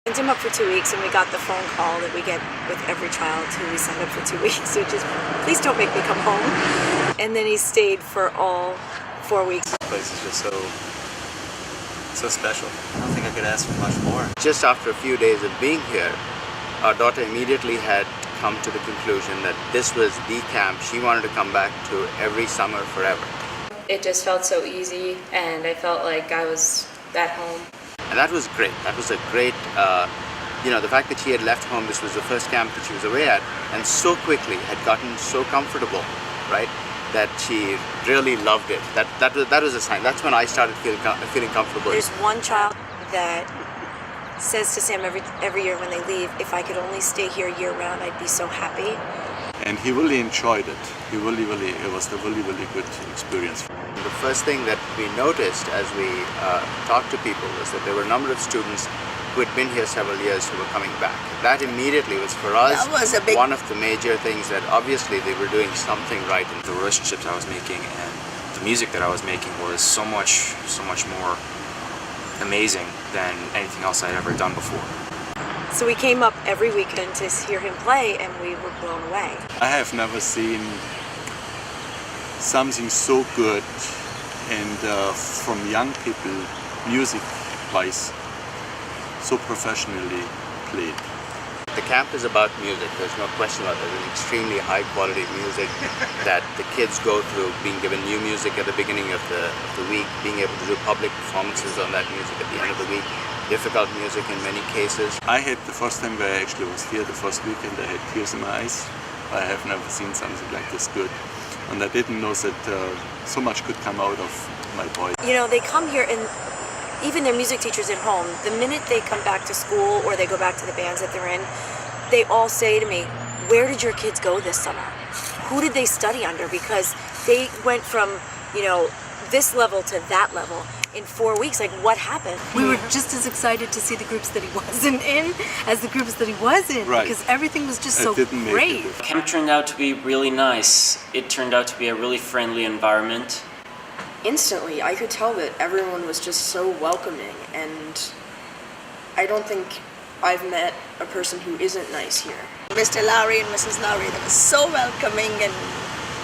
Sent him up for 2 weeks, and we got the phone call that we get with every child who we send up for 2 weeks, which is, please don't make me come home. And then he stayed for all 4 weeks. The place is just so special. I don't think I could ask for much more. Just after a few days of being here, our daughter immediately had come to the conclusion that this was the camp she wanted to come back to every summer forever. It just felt so easy, and I felt like I was at home. And that was great. That was a great, the fact that she had left home, this was the first camp that she was away at, and so quickly had gotten so comfortable, right, that she really loved it. That was a sign. That's when I started feeling comfortable. There's one child that says to Sam every year when they leave, if I could only stay here year round, I'd be so happy. And he really enjoyed it. It was a really good experience. The first thing that we noticed as we talked to people was that there were a number of students who had been here several years who were coming back. That immediately was for us one of the major things that obviously they were doing something right. And the relationships I was making and the music that I was making was so much more amazing than anything else I'd ever done before. So we came up every weekend to hear him play, and we were blown away. I have never seen something so good and from young people, music-wise, so professionally played. The camp is about music, there's no question about it. There's an extremely high quality music that the kids go through, being given new music at the beginning of the week, being able to do public performances on that music at the end of the week, difficult music in many cases. I had the first time where I actually was here, the first weekend, I had tears in my eyes. I have never seen something like this good. And I didn't know that so much could come out of my boy. You know, they come here, and even their music teachers at home, the minute they come back to school or they go back to the bands that they're in, they all say to me, where did your kids go this summer? Who did they study under? Because they went from, this level to that level in 4 weeks. Like, what happened? We were just as excited to see the groups that he wasn't in as the groups that he was in, right. Because everything was just so great. Camp turned out to be really nice. It turned out to be a really friendly environment. Instantly, I could tell that everyone was just so welcoming, and I don't think I've met a person who isn't nice here. Mr. Lowry and Mrs. Lowry, they were so welcoming, and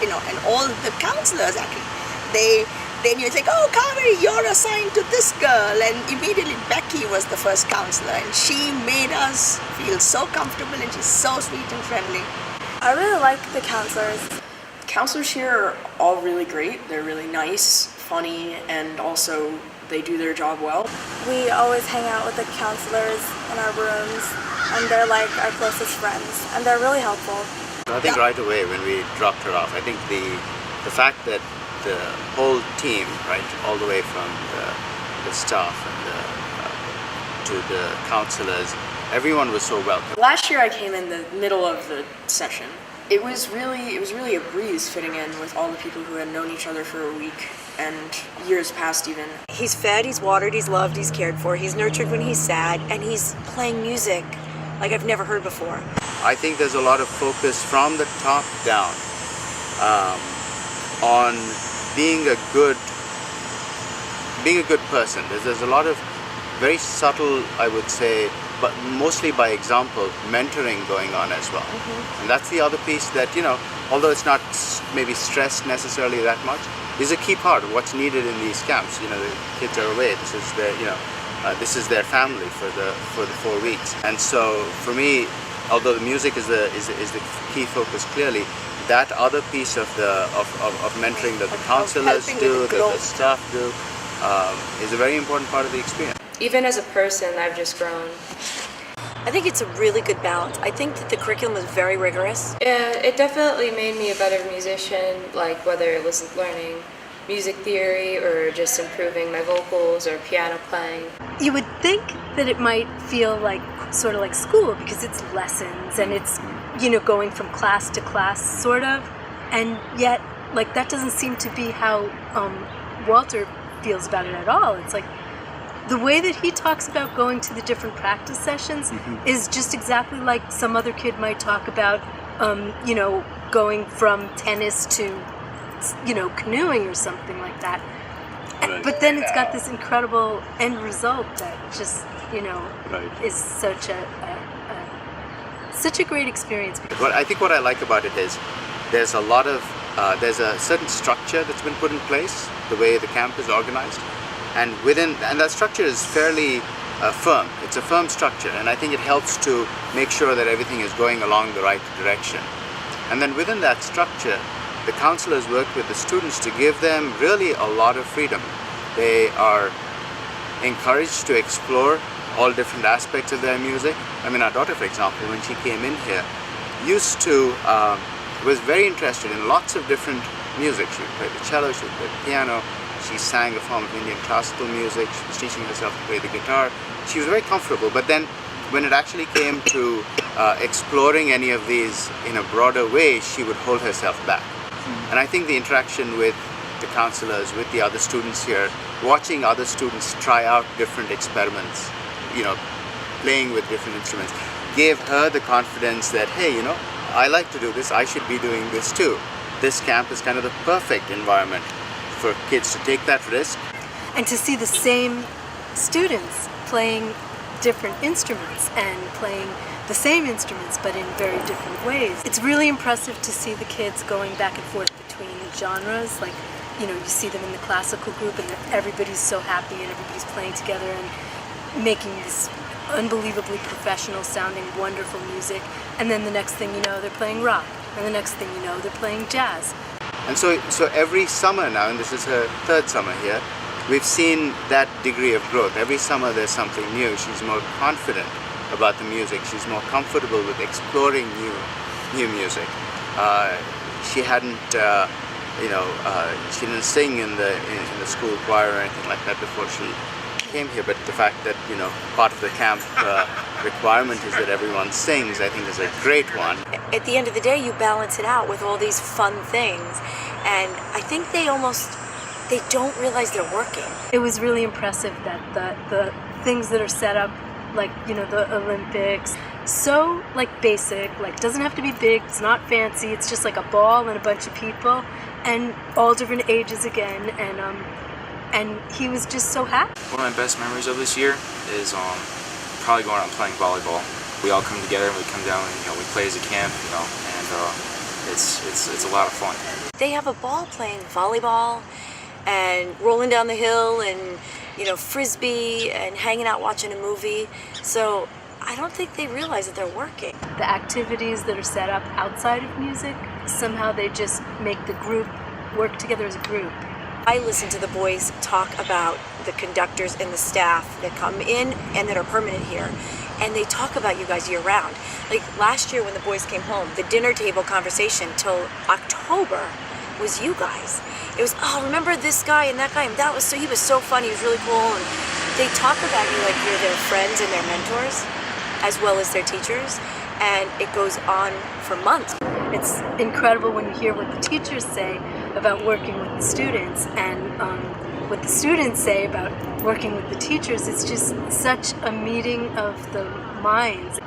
and all the counselors actually, they knew, it's like, oh, Kaveri, you're assigned to this girl, and immediately Becky was the first counselor, and she made us feel so comfortable, and she's so sweet and friendly. I really like the counselors. Counselors here are all really great. They're really nice, funny, and also they do their job well. We always hang out with the counselors in our rooms, and they're like our closest friends, and they're really helpful. I think right away when we dropped her off, I think the fact that the whole team, right, all the way from the staff and to the counselors, everyone was so welcome. Last year I came in the middle of the session. It was really a breeze fitting in with all the people who had known each other for a week and years past even. He's fed, he's watered, he's loved, he's cared for, he's nurtured when he's sad, and he's playing music like I've never heard before. I think there's a lot of focus from the top down on being a good person. There's a lot of very subtle, I would say, but mostly by example, mentoring going on as well. Mm-hmm. And that's the other piece that, although it's not maybe stressed necessarily that much, is a key part of what's needed in these camps. The kids are away. This is their, this is their family for the 4 weeks. And so for me, although the music is the key focus clearly, that other piece of mentoring that the counselors do, that the staff do, is a very important part of the experience. Even as a person, I've just grown. I think it's a really good balance. I think that the curriculum is very rigorous. Yeah, it definitely made me a better musician, like whether it was learning music theory or just improving my vocals or piano playing. You would think that it might feel like sort of like school because it's lessons and it's, going from class to class sort of, and yet like that doesn't seem to be how Walter feels about it at all. It's like the way that he talks about going to the different practice sessions is just exactly like some other kid might talk about, going from tennis to, canoeing or something like that. Right. But then it's got this incredible end result that just is such a great experience. But I think what I like about it is there's a lot of there's a certain structure that's been put in place, the way the camp is organized, and that structure is fairly firm. It's a firm structure, and I think it helps to make sure that everything is going along the right direction. And then within that structure, the counselors work with the students to give them really a lot of freedom. They are encouraged to explore all different aspects of their music. I mean, our daughter, for example, when she came in here, was very interested in lots of different music. She would play the cello, she would play the piano, she sang a form of Indian classical music, she was teaching herself to play the guitar. She was very comfortable, but then when it actually came to exploring any of these in a broader way, she would hold herself back. And I think the interaction with the counselors, with the other students here, watching other students try out different experiments, playing with different instruments, gave her the confidence that, hey, I like to do this, I should be doing this too. This camp is kind of the perfect environment for kids to take that risk. And to see the same students playing different instruments and playing the same instruments but in very different ways. It's really impressive to see the kids going back and forth between genres. Like, you see them in the classical group and everybody's so happy and everybody's playing together and making this unbelievably professional sounding wonderful music, and then the next thing you know they're playing rock, and the next thing you know they're playing jazz. And so every summer now, and this is her third summer here, we've seen that degree of growth. Every summer there's something new. She's more confident about the music. She's more comfortable with exploring new music. She hadn't, she didn't sing in the school choir or anything like that before she came here. But the fact that part of the camp requirement is that everyone sings, I think is a great one. At the end of the day, you balance it out with all these fun things, and I think they don't realize they're working. It was really impressive that the things that are set up, like the Olympics, so basic, doesn't have to be big, it's not fancy, it's just like a ball and a bunch of people and all different ages again, and he was just so happy. One of my best memories of this year is probably going out and playing volleyball. We all come together and we come down and we play as a camp, and it's a lot of fun. They have a ball playing volleyball and rolling down the hill and frisbee and hanging out watching a movie. So I don't think they realize that they're working. The activities that are set up outside of music, somehow they just make the group work together as a group. I listen to the boys talk about the conductors and the staff that come in and that are permanent here, and they talk about you guys year round. Like last year when the boys came home, the dinner table conversation till October was you guys. It was, remember this guy and that guy, and he was so funny, he was really cool, and they talk about you like you're their friends and their mentors, as well as their teachers, and it goes on for months. It's incredible when you hear what the teachers say about working with the students and what the students say about working with the teachers. It's just such a meeting of the minds.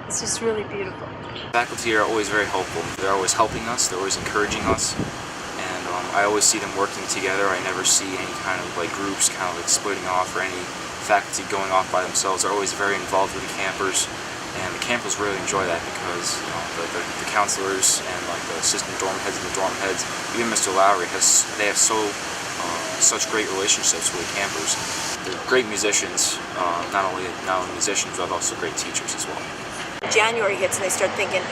It's just really beautiful. Faculty are always very helpful. They're always helping us, they're always encouraging us, and I always see them working together. I never see any kind of groups kind of splitting off or any faculty going off by themselves. They're always very involved with the campers. And the campers really enjoy that because the counselors and the assistant dorm heads and the dorm heads, even Mr. Lowry, they have such great relationships with the campers. They're great musicians, not only musicians, but also great teachers as well. January hits and they start thinking,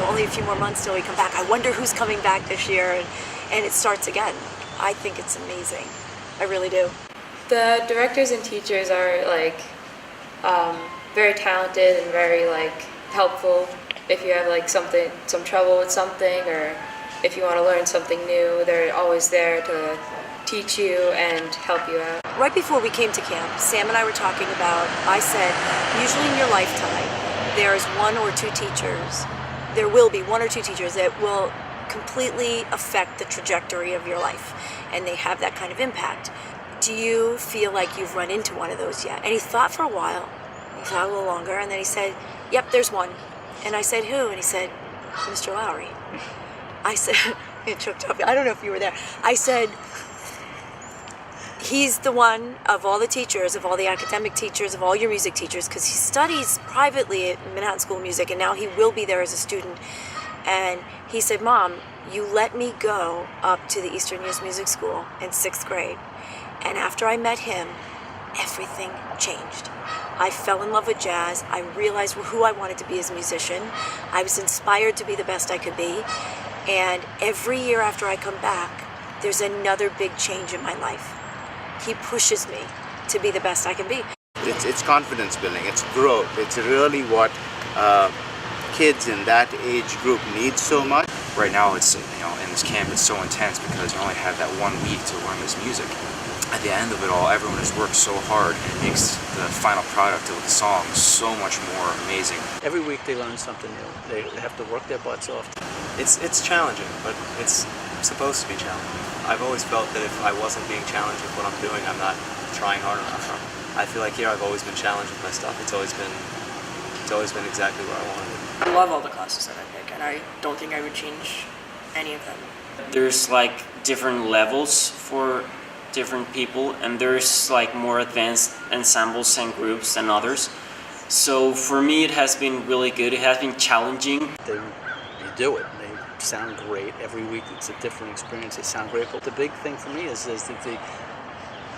only a few more months till we come back. I wonder who's coming back this year, and it starts again. I think it's amazing. I really do. The directors and teachers are very talented and very helpful. If you have some trouble with something, or if you want to learn something new, they're always there to teach you and help you out. Right before we came to camp, Sam and I were talking about, I said, usually in your lifetime, there's one or two teachers, there will be one or two teachers that will completely affect the trajectory of your life, and they have that kind of impact. Do you feel like you've run into one of those yet? And he thought for a while. He thought a little longer, and then he said, yep, there's one. And I said, who? And he said, Mr. Lowry. I said, it choked up. I don't know if you were there. I said, He's the one of all the teachers, of all the academic teachers, of all your music teachers, because he studies privately at Manhattan School of Music, and now he will be there as a student. And he said, Mom, you let me go up to the Eastern Youth Music School in 6th grade. And after I met him, everything changed. I fell in love with jazz. I realized who I wanted to be as a musician. I was inspired to be the best I could be. And every year after I come back, there's another big change in my life. He pushes me to be the best I can be. It's confidence building, it's growth. It's really what kids in that age group need so much. Right now, it's, in this camp, it's so intense because you only have that 1 week to learn this music. At the end of it all, everyone has worked so hard, and it makes the final product of the song so much more amazing. Every week they learn something new. They have to work their butts off. It's challenging, but it's supposed to be challenging. I've always felt that if I wasn't being challenged with what I'm doing, I'm not trying hard enough. I feel like here I've always been challenged with my stuff. It's always been exactly where I wanted it. I love all the classes that I pick, and I don't think I would change any of them. There's like different levels for different people, and there's like more advanced ensembles and groups than others. So for me, it has been really good. It has been challenging. They do it. They sound great. Every week it's a different experience. They sound great. But the big thing for me is that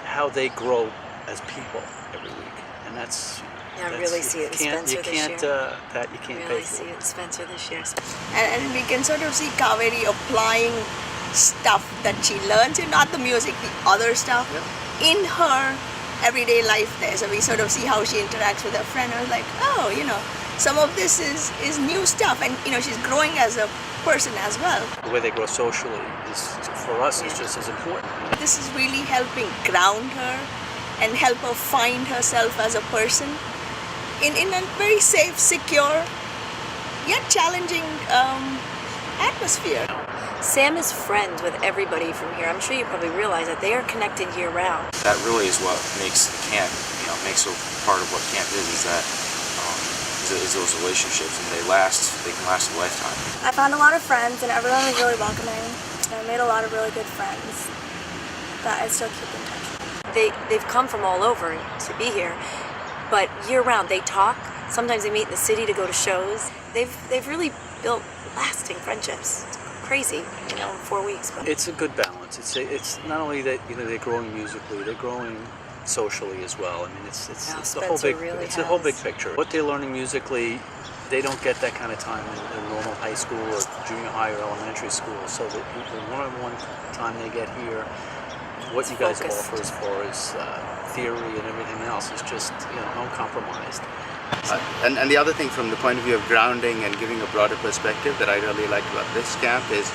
how they grow as people every week. And that's... I really see it in Spencer this year. You can't really pay for see it in Spencer this year. And we can sort of see Kaveri applying stuff that she learns, not the music, the other stuff, in her everyday life there. So we sort of see how she interacts with her friend. I was like, oh, some of this is new stuff, and she's growing as a person as well. The way they grow socially is, for us, is just as important. This is really helping ground her and help her find herself as a person in a very safe, secure, yet challenging atmosphere. Sam is friends with everybody from here. I'm sure you probably realize that they are connected year round. That really is what makes the camp, makes a part of what camp is that is those relationships, and they can last a lifetime. I found a lot of friends, and everyone was really welcoming. And I made a lot of really good friends that I still keep in touch with. They've come from all over to be here, but year round they talk. Sometimes they meet in the city to go to shows. They've really built lasting friendships. It's crazy, in 4 weeks. But it's a good balance. It's not only that they're growing musically, they're growing socially as well. I mean, it's the whole big picture. What they're learning musically, they don't get that kind of time in normal high school or junior high or elementary school. So the one-on-one time they get here, what you guys offer as far as theory and everything else is just uncompromised. And the other thing from the point of view of grounding and giving a broader perspective that I really liked about this camp is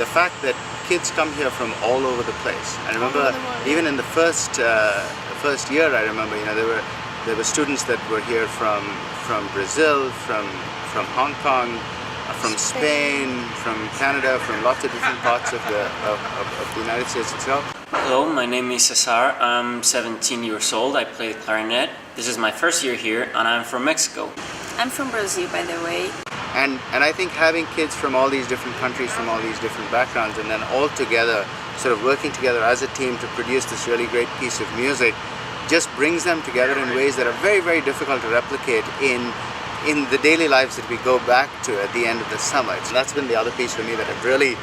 the fact that kids come here from all over the place. I remember even in the first year, I remember there were students that were here from Brazil, from Hong Kong, from Spain, from Canada, from lots of different parts of the United States itself. Hello, my name is Cesar. I'm 17 years old. I play the clarinet. This is my first year here, and I'm from Mexico. I'm from Brazil, by the way. And I think having kids from all these different countries, from all these different backgrounds, and then all together, sort of working together as a team to produce this really great piece of music, just brings them together in ways that are very, very difficult to replicate in the daily lives that we go back to at the end of the summer. So that's been the other piece for me that I've really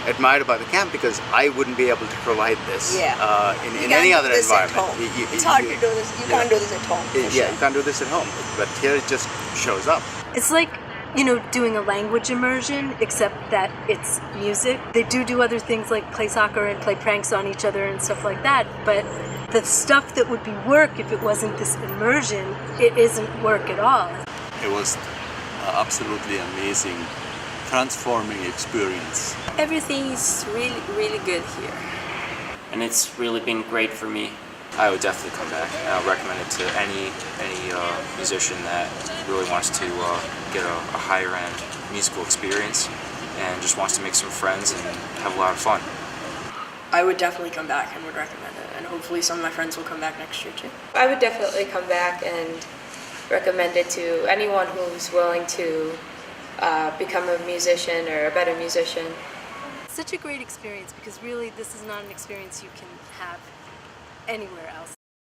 admired about the camp, because I wouldn't be able to provide this in any other environment. It's hard to do this. You can't do this at home. You can't do this at home. But here it just shows up. It's like, doing a language immersion, except that it's music. They do other things like play soccer and play pranks on each other and stuff like that, but the stuff that would be work if it wasn't this immersion, it isn't work at all. It was absolutely amazing, transforming experience. Everything is really, really good here. And it's really been great for me. I would definitely come back, and I'll recommend it to any musician that really wants to get a higher end musical experience and just wants to make some friends and have a lot of fun. I would definitely come back and would recommend it, and hopefully some of my friends will come back next year too. I would definitely come back and recommend it to anyone who's willing to become a musician or a better musician. such a great experience because really this is not an experience you can have anywhere else